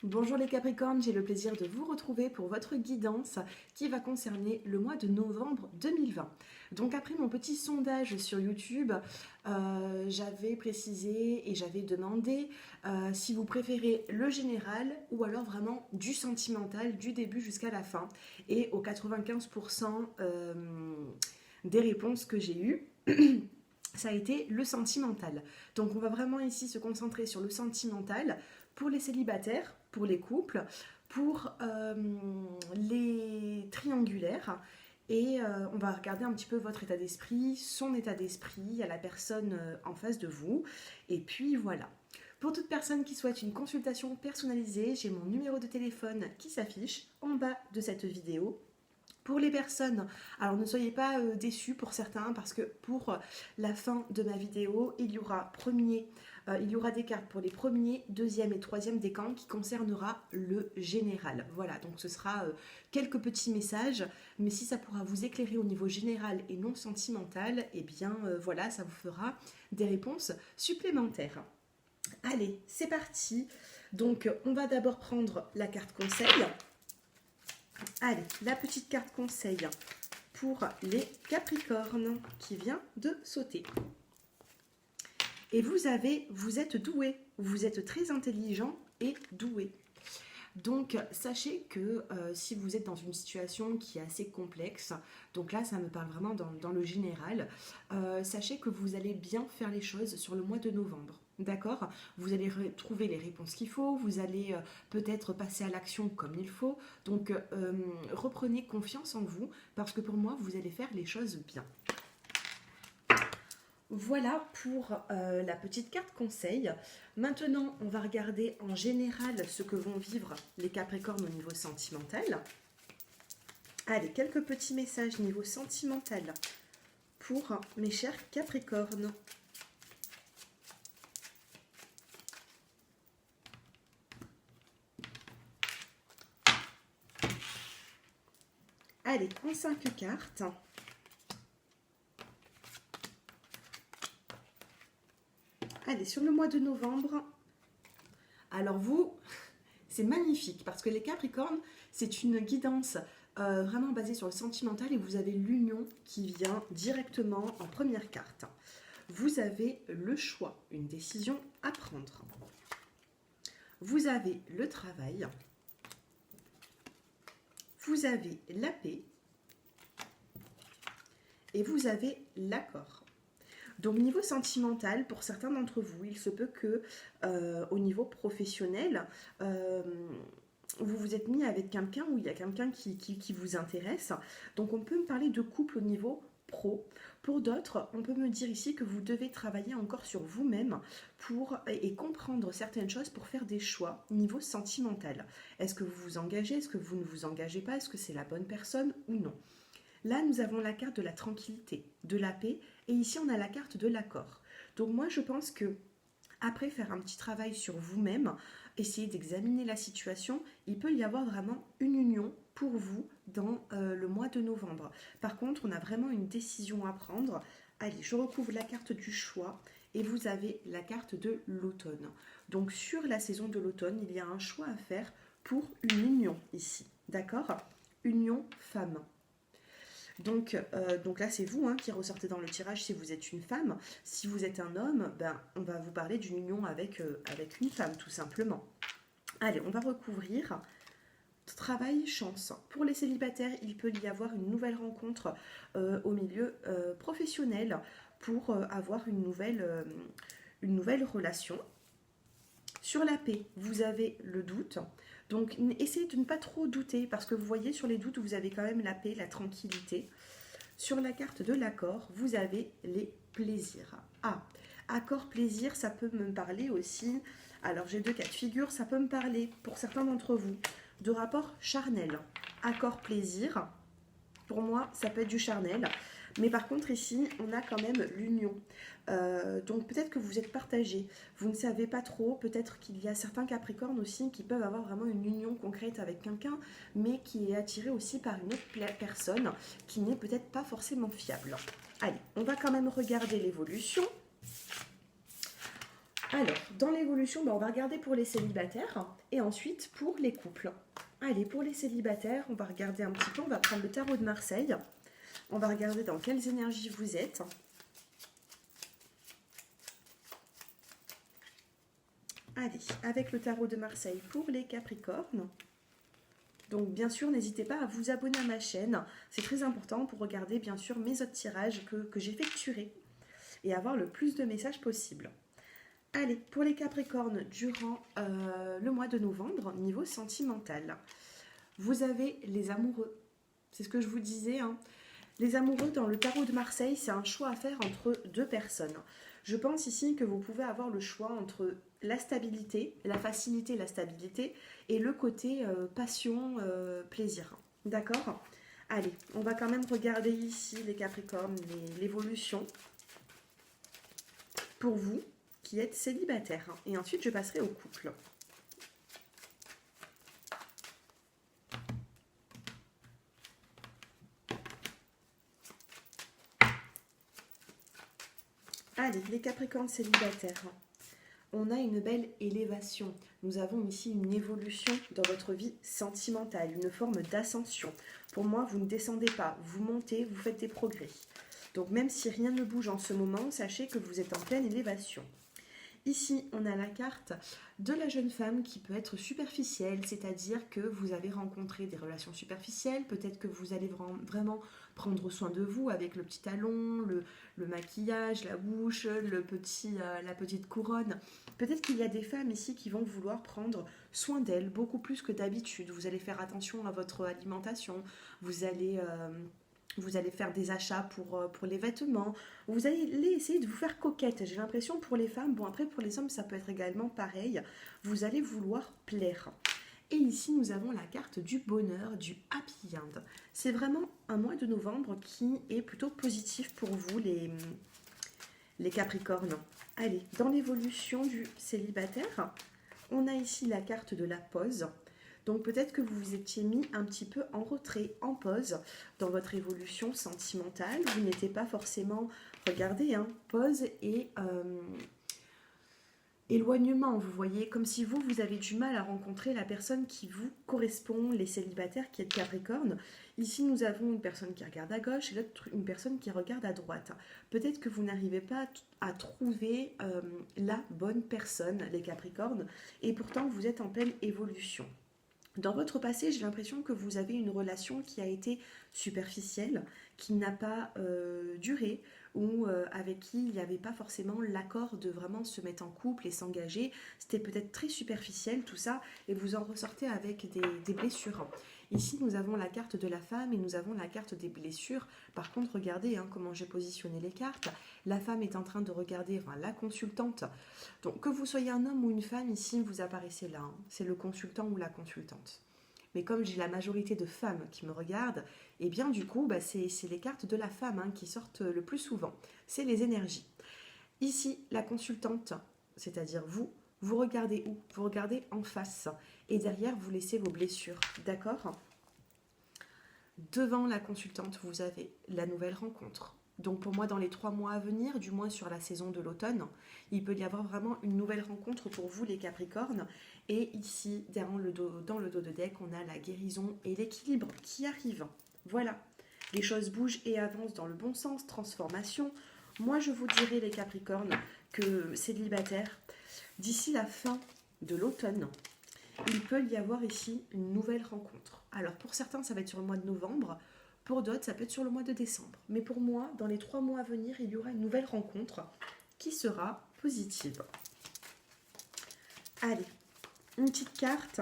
Bonjour les Capricornes, j'ai le plaisir de vous retrouver pour votre guidance qui va concerner le mois de novembre 2020. Donc après mon petit sondage sur YouTube, j'avais précisé et j'avais demandé si vous préférez le général ou alors vraiment du sentimental du début jusqu'à la fin. Et aux 95% des réponses que j'ai eues, ça a été le sentimental. Donc on va vraiment ici se concentrer sur le sentimental pour les célibataires, pour les couples, pour les triangulaires. Et on va regarder un petit peu votre état d'esprit, son état d'esprit, à la personne en face de vous. Et puis voilà. Pour toute personne qui souhaite une consultation personnalisée, j'ai mon numéro de téléphone qui s'affiche en bas de cette vidéo. Pour les personnes, alors ne soyez pas déçus pour certains parce que pour la fin de ma vidéo, il y aura des cartes pour les premiers, deuxième et troisième décans qui concernera le général. Voilà, donc ce sera quelques petits messages, mais si ça pourra vous éclairer au niveau général et non sentimental, eh bien voilà, ça vous fera des réponses supplémentaires. Allez, c'est parti. Donc on va d'abord prendre la carte conseil. Allez, la petite carte conseil pour les Capricornes qui vient de sauter. Et vous êtes doué, vous êtes très intelligent et doué. Donc sachez que si vous êtes dans une situation qui est assez complexe, donc là ça me parle vraiment dans le général, sachez que vous allez bien faire les choses sur le mois de novembre. D'accord? Vous allez trouver les réponses qu'il faut, vous allez peut-être passer à l'action comme il faut. Donc reprenez confiance en vous parce que pour moi vous allez faire les choses bien. Voilà pour la petite carte conseil. Maintenant, on va regarder en général ce que vont vivre les Capricornes au niveau sentimental. Allez, quelques petits messages niveau sentimental pour mes chers Capricornes. Allez, en 5 cartes. Allez, sur le mois de novembre, alors vous, c'est magnifique parce que les Capricornes, c'est une guidance vraiment basée sur le sentimental et vous avez l'union qui vient directement en première carte. Vous avez le choix, une décision à prendre. Vous avez le travail. Vous avez la paix. Et vous avez l'accord. Donc niveau sentimental, pour certains d'entre vous, il se peut que au niveau professionnel, vous vous êtes mis avec quelqu'un ou il y a quelqu'un qui vous intéresse. Donc on peut me parler de couple au niveau pro. Pour d'autres, on peut me dire ici que vous devez travailler encore sur vous-même et comprendre certaines choses pour faire des choix niveau sentimental. Est-ce que vous vous engagez? Est-ce que vous ne vous engagez pas? Est-ce que c'est la bonne personne ou non? Là, nous avons la carte de la tranquillité, de la paix, et ici, on a la carte de l'accord. Donc moi, je pense que après faire un petit travail sur vous-même, essayer d'examiner la situation, il peut y avoir vraiment une union pour vous dans le mois de novembre. Par contre, on a vraiment une décision à prendre. Allez, je recouvre la carte du choix et vous avez la carte de l'automne. Donc sur la saison de l'automne, il y a un choix à faire pour une union ici. D'accord? Union femme. Donc là, c'est vous qui ressortez dans le tirage si vous êtes une femme. Si vous êtes un homme, on va vous parler d'une union avec une femme, tout simplement. Allez, on va recouvrir travail, chance. Pour les célibataires, il peut y avoir une nouvelle rencontre au milieu professionnel pour avoir une nouvelle relation. Sur la paix, vous avez le doute. Donc, essayez de ne pas trop douter parce que vous voyez, sur les doutes, vous avez quand même la paix, la tranquillité. Sur la carte de l'accord, vous avez les plaisirs. Ah, accord, plaisir, ça peut me parler aussi. Alors, j'ai deux cas de figure. Ça peut me parler, pour certains d'entre vous, de rapport charnel. Accord, plaisir. Pour moi, ça peut être du charnel. Mais par contre, ici, on a quand même l'union. Donc peut-être que vous êtes partagés. Vous ne savez pas trop. Peut-être qu'il y a certains Capricornes aussi qui peuvent avoir vraiment une union concrète avec quelqu'un, mais qui est attiré aussi par une autre personne qui n'est peut-être pas forcément fiable. Allez, on va quand même regarder l'évolution. Alors, dans l'évolution, on va regarder pour les célibataires et ensuite pour les couples. Allez, pour les célibataires, on va regarder un petit peu, on va prendre le tarot de Marseille. On va regarder dans quelles énergies vous êtes. Allez, avec le tarot de Marseille pour les Capricornes. Donc bien sûr, n'hésitez pas à vous abonner à ma chaîne. C'est très important pour regarder bien sûr mes autres tirages que j'effectuerai et avoir le plus de messages possible. Allez, pour les Capricornes, durant le mois de novembre, niveau sentimental, vous avez les amoureux. C'est ce que je vous disais, hein. Les amoureux dans le tarot de Marseille, c'est un choix à faire entre deux personnes. Je pense ici que vous pouvez avoir le choix entre la stabilité, la facilité, la stabilité, et le côté passion, plaisir. D'accord? Allez, on va quand même regarder ici les Capricornes, l'évolution pour vous qui êtes célibataire. Et ensuite, je passerai au couple. Allez, les Capricornes célibataires. On a une belle élévation. Nous avons ici une évolution dans votre vie sentimentale, une forme d'ascension. Pour moi, vous ne descendez pas, vous montez, vous faites des progrès. Donc même si rien ne bouge en ce moment, sachez que vous êtes en pleine élévation. Ici, on a la carte de la jeune femme qui peut être superficielle, c'est-à-dire que vous avez rencontré des relations superficielles, peut-être que vous allez vraiment prendre soin de vous avec le petit talon, le maquillage, la bouche, la petite couronne. Peut-être qu'il y a des femmes ici qui vont vouloir prendre soin d'elles beaucoup plus que d'habitude. Vous allez faire attention à votre alimentation, vous allez faire des achats pour les vêtements. Vous allez essayer de vous faire coquette. J'ai l'impression pour les femmes, bon après pour les hommes ça peut être également pareil. Vous allez vouloir plaire. Et ici nous avons la carte du bonheur, du happy end. C'est vraiment un mois de novembre qui est plutôt positif pour vous les Capricornes. Allez, dans l'évolution du célibataire, on a ici la carte de la pause. Donc peut-être que vous vous étiez mis un petit peu en retrait, en pause dans votre évolution sentimentale. Vous n'étiez pas forcément, regardez, hein, pause et éloignement, vous voyez, comme si vous avez du mal à rencontrer la personne qui vous correspond, les célibataires qui êtes Capricorne. Ici, nous avons une personne qui regarde à gauche et l'autre une personne qui regarde à droite. Peut-être que vous n'arrivez pas à trouver la bonne personne, les Capricornes, et pourtant vous êtes en pleine évolution. Dans votre passé, j'ai l'impression que vous avez une relation qui a été superficielle, qui n'a pas duré, ou avec qui il n'y avait pas forcément l'accord de vraiment se mettre en couple et s'engager. C'était peut-être très superficiel tout ça, et vous en ressortez avec des blessures. Ici, nous avons la carte de la femme et nous avons la carte des blessures. Par contre, regardez comment j'ai positionné les cartes. La femme est en train de regarder, la consultante. Donc, que vous soyez un homme ou une femme, ici, vous apparaissez là. C'est le consultant ou la consultante. Mais comme j'ai la majorité de femmes qui me regardent, et bien du coup, c'est les cartes de la femme qui sortent le plus souvent. C'est les énergies. Ici, la consultante, c'est-à-dire vous regardez où? Vous regardez en face. Et derrière, vous laissez vos blessures. D'accord? Devant la consultante, vous avez la nouvelle rencontre. Donc pour moi, dans les 3 mois à venir, du moins sur la saison de l'automne, il peut y avoir vraiment une nouvelle rencontre pour vous les Capricornes. Et ici, dans le dos de deck, on a la guérison et l'équilibre qui arrivent. Voilà, les choses bougent et avancent dans le bon sens, transformation. Moi, je vous dirais les Capricornes que célibataires, d'ici la fin de l'automne, il peut y avoir ici une nouvelle rencontre. Alors pour certains, ça va être sur le mois de novembre. Pour d'autres, ça peut être sur le mois de décembre. Mais pour moi, dans les 3 mois à venir, il y aura une nouvelle rencontre qui sera positive. Allez, une petite carte.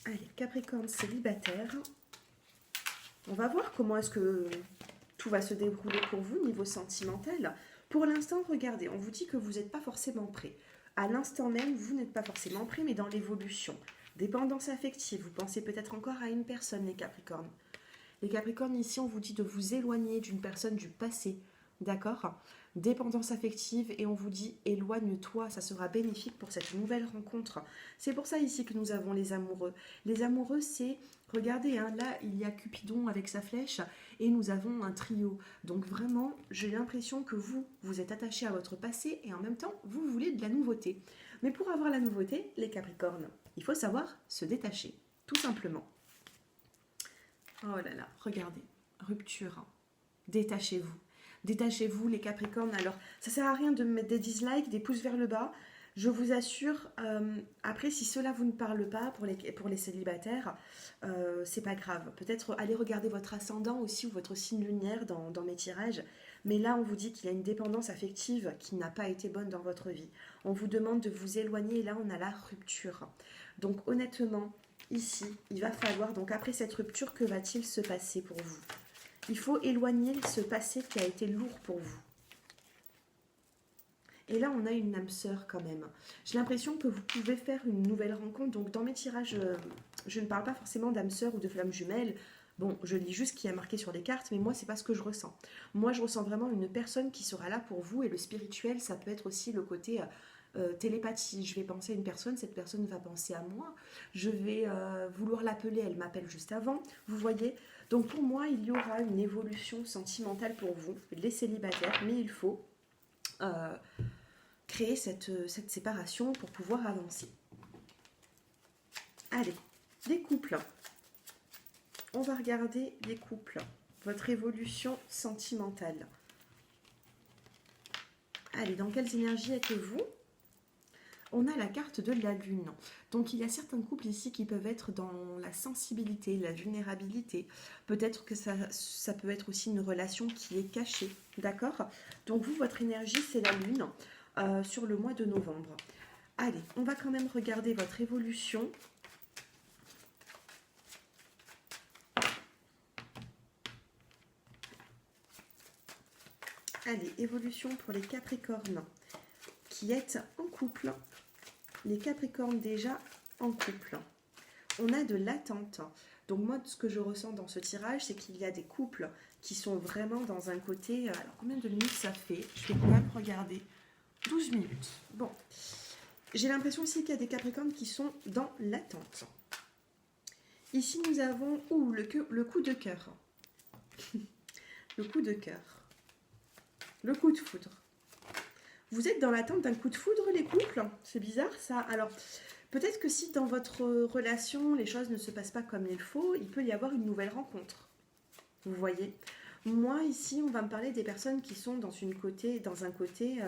Allez, Capricorne célibataire. On va voir comment est-ce que tout va se dérouler pour vous niveau sentimental. Pour l'instant, regardez, on vous dit que vous n'êtes pas forcément prêt. À l'instant même, vous n'êtes pas forcément prêt, mais dans l'évolution. Dépendance affective, vous pensez peut-être encore à une personne, les Capricornes. Les Capricornes, ici, on vous dit de vous éloigner d'une personne du passé, d'accord? Dépendance affective, et on vous dit éloigne-toi, ça sera bénéfique pour cette nouvelle rencontre. C'est pour ça ici que nous avons les amoureux. Les amoureux, c'est Regardez, hein, là, il y a Cupidon avec sa flèche et nous avons un trio. Donc vraiment, j'ai l'impression que vous êtes attaché à votre passé et en même temps, vous voulez de la nouveauté. Mais pour avoir la nouveauté, les Capricornes, il faut savoir se détacher, tout simplement. Oh là là, regardez, rupture, hein. Détachez-vous. Détachez-vous les Capricornes. Alors, ça sert à rien de me mettre des dislikes, des pouces vers le bas. Je vous assure, après, si cela vous ne parle pas pour les célibataires, c'est pas grave. Peut-être aller regarder votre ascendant aussi ou votre signe lunaire dans mes tirages. Mais là, on vous dit qu'il y a une dépendance affective qui n'a pas été bonne dans votre vie. On vous demande de vous éloigner et là, on a la rupture. Donc, honnêtement, ici, il va falloir, donc après cette rupture, que va-t-il se passer pour vous? Il faut éloigner ce passé qui a été lourd pour vous. Et là, on a une âme sœur quand même. J'ai l'impression que vous pouvez faire une nouvelle rencontre. Donc, dans mes tirages, je ne parle pas forcément d'âme sœur ou de flamme jumelle. Bon, je lis juste ce qui est marqué sur les cartes, mais moi, c'est pas ce que je ressens. Moi, je ressens vraiment une personne qui sera là pour vous. Et le spirituel, ça peut être aussi le côté télépathie. Je vais penser à une personne, cette personne va penser à moi. Je vais vouloir l'appeler, elle m'appelle juste avant. Vous voyez? Donc, pour moi, il y aura une évolution sentimentale pour vous, les célibataires, mais il faut créer cette séparation pour pouvoir avancer. Allez, les couples. On va regarder les couples. Votre évolution sentimentale. Allez, dans quelles énergies êtes-vous? On a la carte de la lune. Donc il y a certains couples ici qui peuvent être dans la sensibilité, la vulnérabilité. Peut-être que ça peut être aussi une relation qui est cachée. D'accord? Donc vous, votre énergie, c'est la lune sur le mois de novembre. Allez, on va quand même regarder votre évolution. Allez, évolution pour les Capricornes qui êtes en couple. Les Capricornes déjà en couple. On a de l'attente. Donc moi, ce que je ressens dans ce tirage, c'est qu'il y a des couples qui sont vraiment dans un côté... Alors, combien de minutes ça fait? Je vais quand même regarder. 12 minutes. Bon. J'ai l'impression aussi qu'il y a des Capricornes qui sont dans l'attente. Ici, nous avons le coup de cœur. Le coup de cœur. Le coup de foudre. Vous êtes dans l'attente d'un coup de foudre, les couples? C'est bizarre, ça. Alors, peut-être que si dans votre relation, les choses ne se passent pas comme il faut, il peut y avoir une nouvelle rencontre. Vous voyez? Moi, ici, on va me parler des personnes qui sont dans un côté...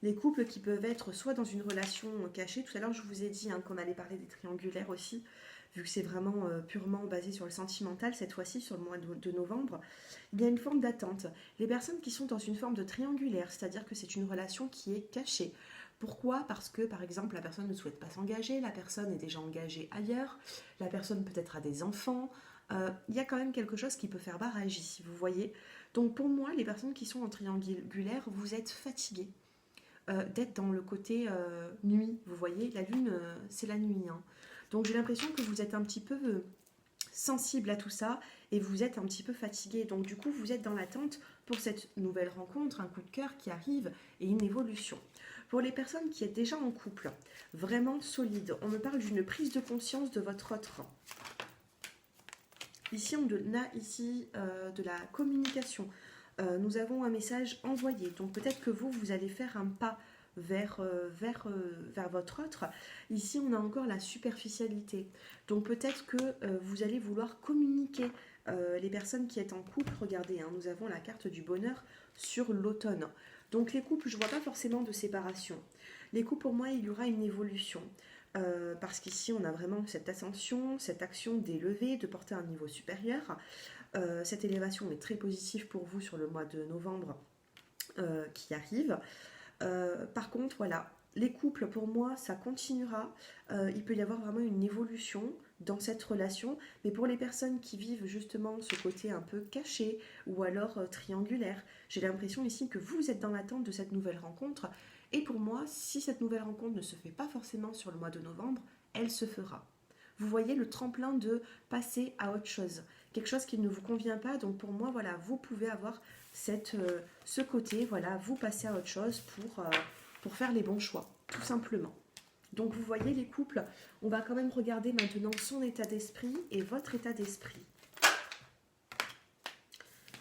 les couples qui peuvent être soit dans une relation cachée. Tout à l'heure, je vous ai dit qu'on allait parler des triangulaires aussi, vu que c'est vraiment purement basé sur le sentimental, cette fois-ci, sur le mois de novembre. Il y a une forme d'attente. Les personnes qui sont dans une forme de triangulaire, c'est-à-dire que c'est une relation qui est cachée. Pourquoi? Parce que, par exemple, la personne ne souhaite pas s'engager, la personne est déjà engagée ailleurs, la personne peut-être a des enfants. Il y a quand même quelque chose qui peut faire barrage ici, vous voyez. Donc pour moi, les personnes qui sont en triangulaire, vous êtes fatigués. D'être dans le côté nuit, vous voyez, la lune c'est la nuit, hein. Donc j'ai l'impression que vous êtes un petit peu sensible à tout ça et vous êtes un petit peu fatigué, donc du coup vous êtes dans l'attente pour cette nouvelle rencontre, un coup de cœur qui arrive et une évolution. Pour les personnes qui êtes déjà en couple, vraiment solide, on me parle d'une prise de conscience de votre autre. Ici on a ici de la communication. Nous avons un message envoyé. Donc peut-être que vous allez faire un pas vers votre autre. Ici, on a encore la superficialité. Donc peut-être que vous allez vouloir communiquer. Les personnes qui êtes en couple, regardez, nous avons la carte du bonheur sur l'automne. Donc les couples, je ne vois pas forcément de séparation. Les couples, pour moi, il y aura une évolution. Parce qu'ici, on a vraiment cette ascension, cette action d'élever, de porter à un niveau supérieur. Cette élévation est très positive pour vous sur le mois de novembre qui arrive. Par contre, voilà, les couples, pour moi, ça continuera. Il peut y avoir vraiment une évolution dans cette relation. Mais pour les personnes qui vivent justement ce côté un peu caché ou alors triangulaire, j'ai l'impression ici que vous êtes dans l'attente de cette nouvelle rencontre. Et pour moi, si cette nouvelle rencontre ne se fait pas forcément sur le mois de novembre, elle se fera. Vous voyez le tremplin de passer à autre chose. Quelque chose qui ne vous convient pas. Donc pour moi, voilà, vous pouvez avoir ce côté, voilà, vous passez à autre chose pour faire les bons choix, tout simplement. Donc vous voyez les couples, on va quand même regarder maintenant son état d'esprit et votre état d'esprit.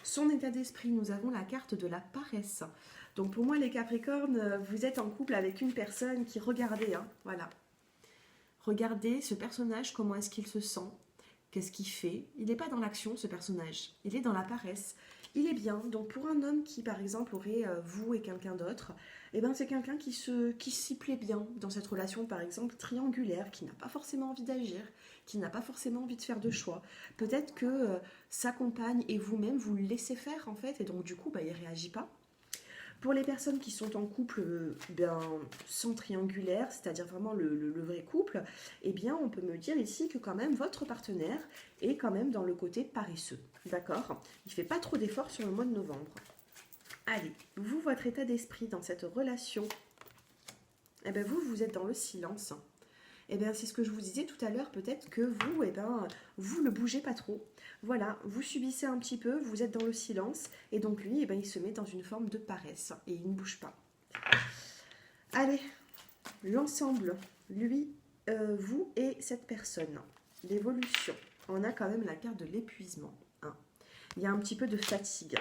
Son état d'esprit, nous avons la carte de la paresse. Donc pour moi les Capricornes, vous êtes en couple avec une personne qui, regardez, hein, voilà. Regardez ce personnage, comment est-ce qu'il se sent, qu'est-ce qu'il fait. Il n'est pas dans l'action ce personnage, il est dans la paresse. Il est bien, donc pour un homme qui par exemple aurait vous et quelqu'un d'autre, eh ben, c'est quelqu'un qui s'y plaît bien dans cette relation par exemple triangulaire, qui n'a pas forcément envie d'agir, qui n'a pas forcément envie de faire de choix. Peut-être que sa compagne et vous-même vous le laissez faire en fait, et donc du coup bah, il ne réagit pas. Pour les personnes qui sont en couple sans triangulaire, c'est-à-dire vraiment le vrai couple, eh bien on peut me dire ici que quand même votre partenaire est quand même dans le côté paresseux. D'accord? Il ne fait pas trop d'efforts sur le mois de novembre. Allez, vous, votre état d'esprit dans cette relation, eh bien vous êtes dans le silence. Eh bien, c'est ce que je vous disais tout à l'heure, peut-être que vous, eh bien, vous ne bougez pas trop. Voilà, vous subissez un petit peu, vous êtes dans le silence, et donc lui, eh bien, il se met dans une forme de paresse, et il ne bouge pas. Allez, l'ensemble, lui, vous et cette personne, l'évolution. On a quand même la carte de l'épuisement. Hein. Il y a un petit peu de fatigue.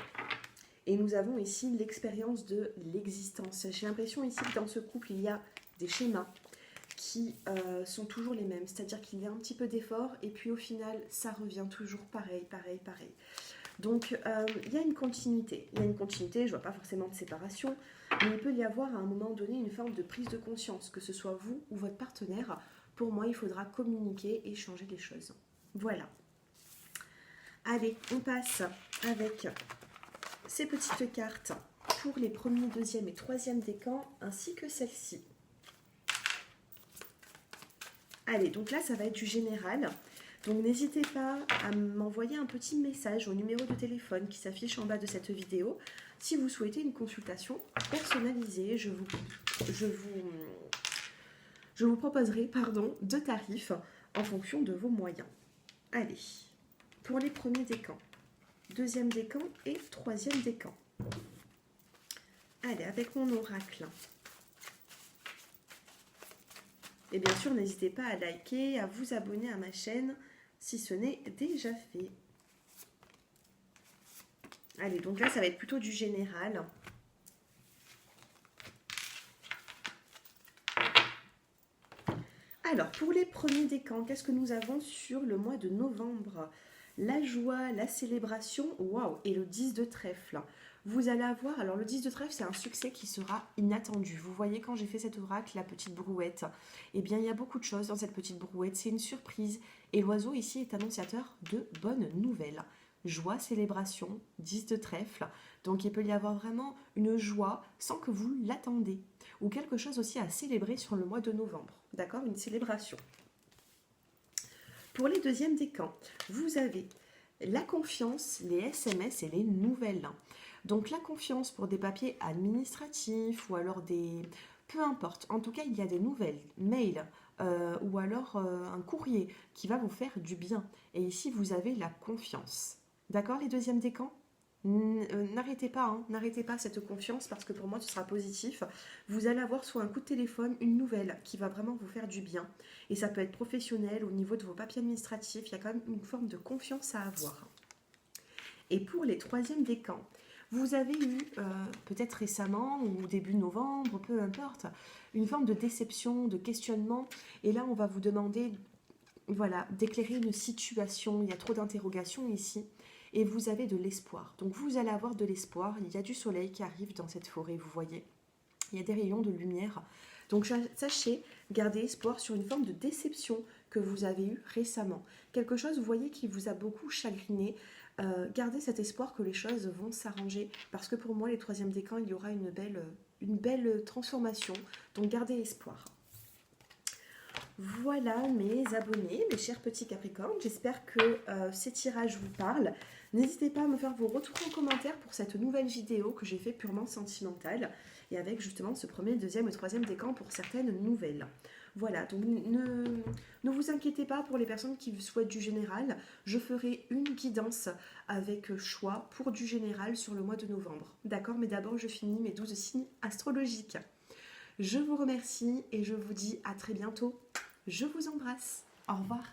Et nous avons ici l'expérience de l'existence. J'ai l'impression ici que dans ce couple, il y a des schémas qui sont toujours les mêmes, c'est-à-dire qu'il y a un petit peu d'effort et puis au final ça revient toujours pareil. Donc il y a une continuité, je ne vois pas forcément de séparation, mais il peut y avoir à un moment donné une forme de prise de conscience, que ce soit vous ou votre partenaire. Pour moi il faudra communiquer et changer les choses. Voilà. Allez, on passe avec ces petites cartes pour les premiers, deuxième et troisième décans, ainsi que celle-ci. Allez, donc là, ça va être du général. Donc n'hésitez pas à m'envoyer un petit message au numéro de téléphone qui s'affiche en bas de cette vidéo si vous souhaitez une consultation personnalisée. Je vous proposerai deux tarifs en fonction de vos moyens. Allez, pour les premiers décans, deuxième décan et troisième décan. Allez, avec mon oracle. Et bien sûr, n'hésitez pas à liker, à vous abonner à ma chaîne si ce n'est déjà fait. Allez, donc là, ça va être plutôt du général. Alors, pour les premiers décans, qu'est-ce que nous avons sur le mois de novembre? La joie, la célébration, waouh, et le 10 de trèfle. Vous allez avoir, alors le 10 de trèfle, c'est un succès qui sera inattendu. Vous voyez, quand j'ai fait cet oracle, la petite brouette, eh bien, il y a beaucoup de choses dans cette petite brouette. C'est une surprise. Et l'oiseau ici est annonciateur de bonnes nouvelles. Joie, célébration, 10 de trèfle. Donc, il peut y avoir vraiment une joie sans que vous l'attendez. Ou quelque chose aussi à célébrer sur le mois de novembre. D'accord? Une célébration. Pour les deuxièmes décans, vous avez la confiance, les SMS et les nouvelles. Donc la confiance pour des papiers administratifs ou alors des... Peu importe, en tout cas il y a des nouvelles, mails ou alors un courrier qui va vous faire du bien. Et ici vous avez la confiance. D'accord les deuxièmes décans? N'arrêtez pas, n'arrêtez pas cette confiance parce que pour moi ce sera positif. Vous allez avoir soit un coup de téléphone, une nouvelle qui va vraiment vous faire du bien. Et ça peut être professionnel, au niveau de vos papiers administratifs, il y a quand même une forme de confiance à avoir. Et pour les troisièmes décans, vous avez eu, peut-être récemment ou début novembre, peu importe, une forme de déception, de questionnement. Et là, on va vous demander voilà, d'éclairer une situation. Il y a trop d'interrogations ici. Et vous avez de l'espoir. Donc vous allez avoir de l'espoir. Il y a du soleil qui arrive dans cette forêt, vous voyez. Il y a des rayons de lumière. Donc sachez, gardez espoir sur une forme de déception que vous avez eue récemment. Quelque chose, vous voyez, qui vous a beaucoup chagriné. Gardez cet espoir que les choses vont s'arranger. Parce que pour moi, les troisièmes décans, il y aura une belle transformation. Donc gardez espoir. Voilà mes abonnés, mes chers petits Capricornes. J'espère que ces tirages vous parlent. N'hésitez pas à me faire vos retours en commentaire pour cette nouvelle vidéo que j'ai fait purement sentimentale. Et avec justement ce premier, deuxième et troisième décan pour certaines nouvelles. Voilà, donc ne vous inquiétez pas pour les personnes qui souhaitent du général. Je ferai une guidance avec choix pour du général sur le mois de novembre. D'accord, mais d'abord je finis mes 12 signes astrologiques. Je vous remercie et je vous dis à très bientôt. Je vous embrasse. Au revoir.